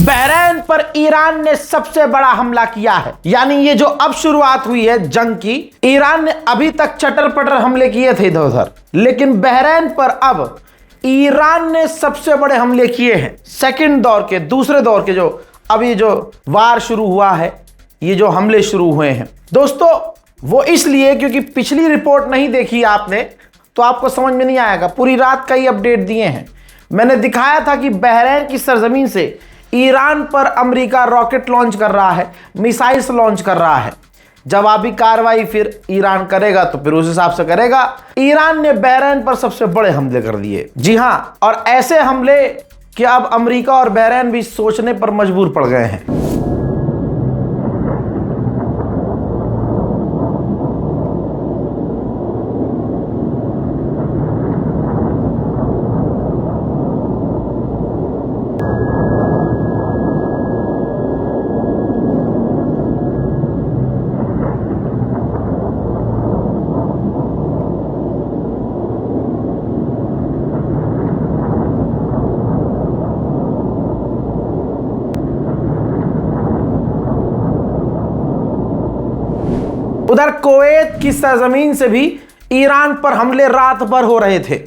Bahrain पर Iran ने सबसे बड़ा हमला किया है। यानी ये जो अब शुरुआत हुई है जंग की, ईरान ने अभी तक चटर पटर हमले किए थे इधर उधर, लेकिन बहरीन पर अब ईरान ने सबसे बड़े हमले किए हैं। सेकंड दौर के, दूसरे दौर के, जो अभी जो वार शुरू हुआ है, ये जो हमले शुरू हुए हैं दोस्तों, वो इसलिए क्योंकि पिछली रिपोर्ट नहीं देखी आपने तो आपको समझ में नहीं आएगा। पूरी रात का ही अपडेट दिए हैं। मैंने दिखाया था कि बहरीन की सरजमीन से ईरान पर अमेरिका रॉकेट लॉन्च कर रहा है, मिसाइल्स लॉन्च कर रहा है। जवाबी कार्रवाई फिर ईरान करेगा तो फिर उस हिसाब से करेगा। ईरान ने बहरीन पर सबसे बड़े हमले कर दिए। जी हां, और ऐसे हमले कि अब अमेरिका और बहरीन भी सोचने पर मजबूर पड़ गए हैं। उधर कुवैत की सरजमीन से भी ईरान पर हमले रात भर हो रहे थे।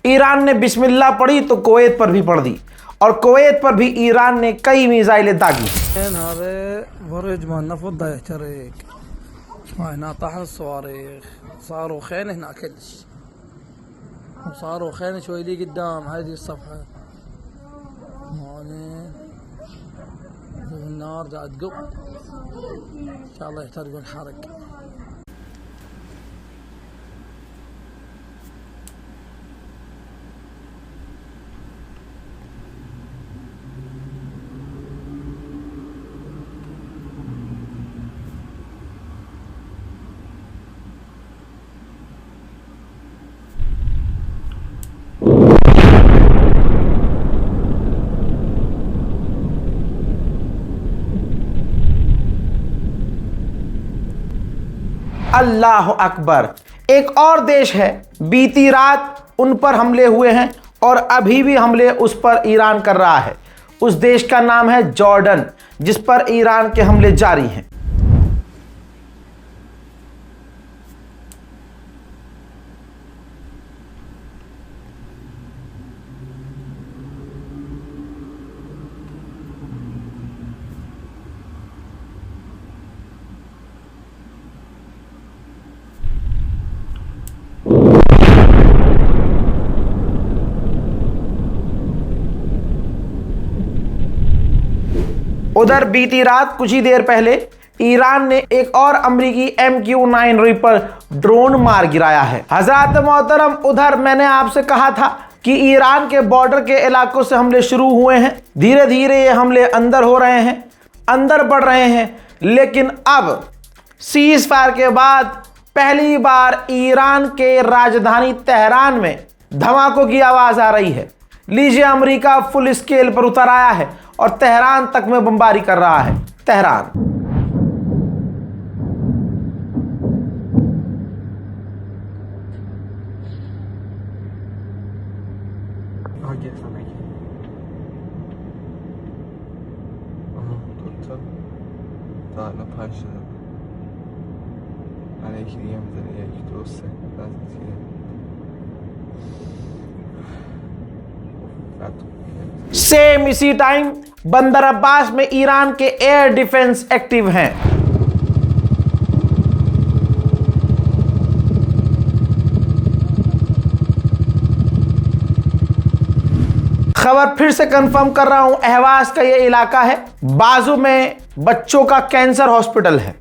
ईरान ने बिस्मिल्लाह पढ़ी तो कुवैत पर भी पढ़ दी, और कुवैत पर भी ईरान ने कई मिसाइलें दागी। अल्लाह अकबर। एक और देश है, बीती रात उन पर हमले हुए हैं और अभी भी हमले उस पर ईरान कर रहा है। उस देश का नाम है जॉर्डन, जिस पर ईरान के हमले जारी हैं। उधर बीती रात कुछ ही देर पहले ईरान ने एक और अमेरिकी MQ-9 रीपर ड्रोन मार गिराया है। हजरत मोहतरम, उधर मैंने आपसे कहा था कि ईरान के बॉर्डर के इलाकों से हमले शुरू हुए हैं। धीरे धीरे ये हमले अंदर हो रहे हैं, अंदर बढ़ रहे हैं, लेकिन अब सीज फायर के बाद पहली बार ईरान के राजधानी तेहरान में धमाकों की आवाज आ रही है। लीजिए, अमेरिका फुल स्केल पर उतर आया है और तेहरान तक में बमबारी कर रहा है। तेहरान सेम इसी टाइम बंदर अब्बास में ईरान के एयर डिफेंस एक्टिव हैं। खबर फिर से कंफर्म कर रहा हूं, अहवाज का यह इलाका है। बाजू में बच्चों का कैंसर हॉस्पिटल है,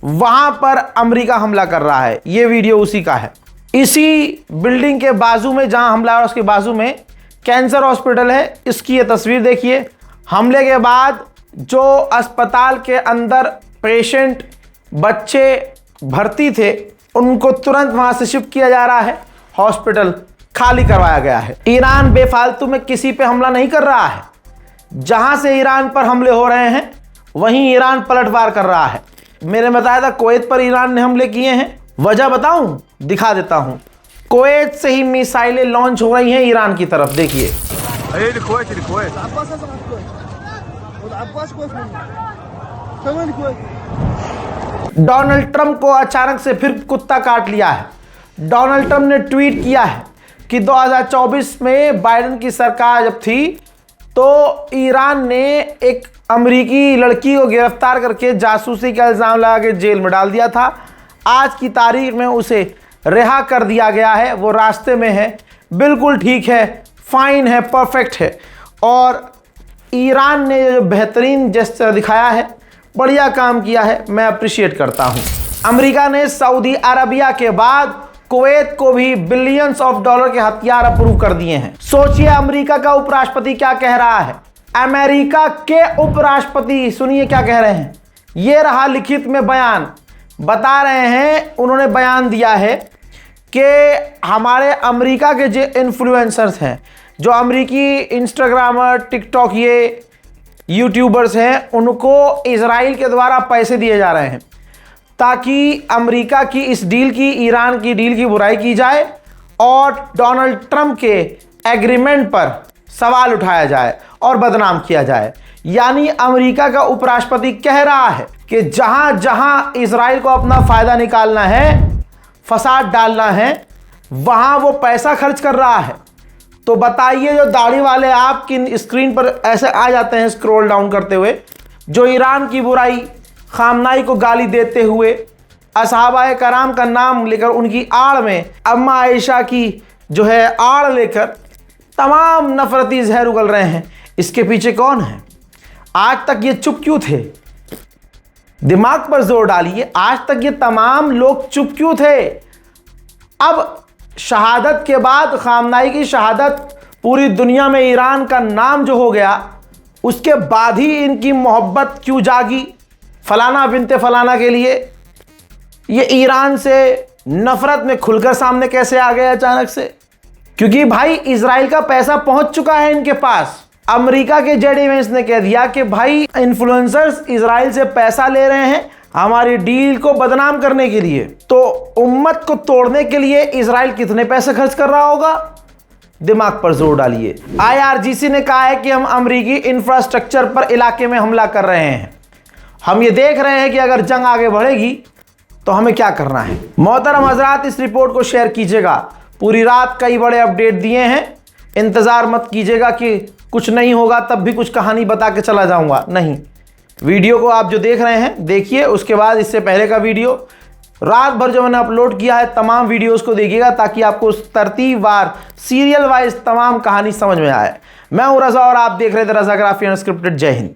वहां पर अमेरिका हमला कर रहा है। यह वीडियो उसी का है। इसी बिल्डिंग के बाजू में, जहां हमला है उसके बाजू में कैंसर हॉस्पिटल है। इसकी ये तस्वीर देखिए। हमले के बाद जो अस्पताल के अंदर पेशेंट, बच्चे भर्ती थे, उनको तुरंत वहां से शिफ्ट किया जा रहा है। हॉस्पिटल खाली करवाया गया है। ईरान बेफालतू में किसी पे हमला नहीं कर रहा है। जहां से ईरान पर हमले हो रहे हैं वहीं ईरान पलटवार कर रहा है। मैंने बताया था कुवैत पर ईरान ने हमले किए हैं। वजह बताऊं? दिखा देता हूं। कुवैत से ही मिसाइलें लॉन्च हो रही हैं ईरान की तरफ। देखिए, डोनाल्ड ट्रंप को अचानक से फिर कुत्ता काट लिया है। डोनाल्ड ट्रंप ने ट्वीट किया है कि 2024 में बाइडेन की सरकार जब थी तो ईरान ने एक अमेरिकी लड़की को गिरफ्तार करके जासूसी का इल्ज़ाम लगा के जेल में डाल दिया था। आज की तारीख में उसे रिहा कर दिया गया है, वो रास्ते में है, बिल्कुल ठीक है, फाइन है, परफेक्ट है। और ईरान ने जो बेहतरीन जेस्चर दिखाया है, बढ़िया काम किया है, मैं अप्रिशिएट करता हूँ। अमेरिका ने सऊदी अरबिया के बाद कुवैत को भी बिलियंस ऑफ डॉलर के हथियार अप्रूव कर दिए हैं। सोचिए अमेरिका का उपराष्ट्रपति क्या कह रहा है। अमेरिका के उपराष्ट्रपति सुनिए क्या कह रहे हैं। ये रहा लिखित में बयान, बता रहे हैं, उन्होंने बयान दिया है कि हमारे अमेरिका के जो इन्फ्लुएंसर्स हैं, जो अमेरिकी इंस्टाग्रामर, टिकटॉक, ये यूट्यूबर्स हैं, उनको इजराइल के द्वारा पैसे दिए जा रहे हैं ताकि अमेरिका की इस डील की, ईरान की डील की बुराई की जाए और डोनाल्ड ट्रंप के एग्रीमेंट पर सवाल उठाया जाए और बदनाम किया जाए। यानी अमेरिका का उपराष्ट्रपति कह रहा है कि जहां जहां इजराइल को अपना फायदा निकालना है, फसाद डालना है, वहां वो पैसा खर्च कर रहा है। तो बताइए, जो दाढ़ी वाले आपकी स्क्रीन पर ऐसे आ जाते हैं स्क्रॉल डाउन करते हुए, जो ईरान की बुराई, खामनाई को गाली देते हुए, असहाबाए कराम का नाम लेकर उनकी आड़ में अम्मा आयशा की जो है आड़ लेकर तमाम नफरती जहर उगल रहे हैं, इसके पीछे कौन है? आज तक ये चुप क्यों थे? दिमाग पर जोर डालिए, आज तक ये तमाम लोग चुप क्यों थे? अब शहादत के बाद, खामनाई की शहादत पूरी दुनिया में ईरान का नाम जो हो गया, उसके बाद ही इनकी मोहब्बत क्यों जागी फलाना बिनते फलाना के लिए? ये ईरान से नफरत में खुलकर सामने कैसे आ गए अचानक से? क्योंकि भाई इजराइल का पैसा पहुंच चुका है इनके पास। अमेरिका के जेड इवेंट्स ने कह दिया कि भाई इन्फ्लुएंसर्स इजराइल से पैसा ले रहे हैं हमारी डील को बदनाम करने के लिए। तो उम्मत को तोड़ने के लिए इजराइल कितने पैसे खर्च कर रहा होगा? दिमाग पर जोर डालिए। IRGC ने कहा है कि हम अमेरिकी इंफ्रास्ट्रक्चर पर इलाके में हमला कर रहे हैं। हम ये देख रहे हैं कि अगर जंग आगे बढ़ेगी तो हमें क्या करना है। मोहतरम हजरात, इस रिपोर्ट को शेयर कीजिएगा। पूरी रात कई बड़े अपडेट दिए हैं, इंतज़ार मत कीजिएगा कि कुछ नहीं होगा तब भी कुछ कहानी बता के चला जाऊंगा, नहीं। वीडियो को आप जो देख रहे हैं देखिए, उसके बाद इससे पहले का वीडियो रात भर जो मैंने अपलोड किया है तमाम वीडियोस को देखिएगा ताकि आपको तरतीबवार, सीरियल वाइज तमाम कहानी समझ में आए। मैं हूं रजा और आप देख रहे थे रजाग्राफी अनस्क्रिप्टेड। जय हिंद।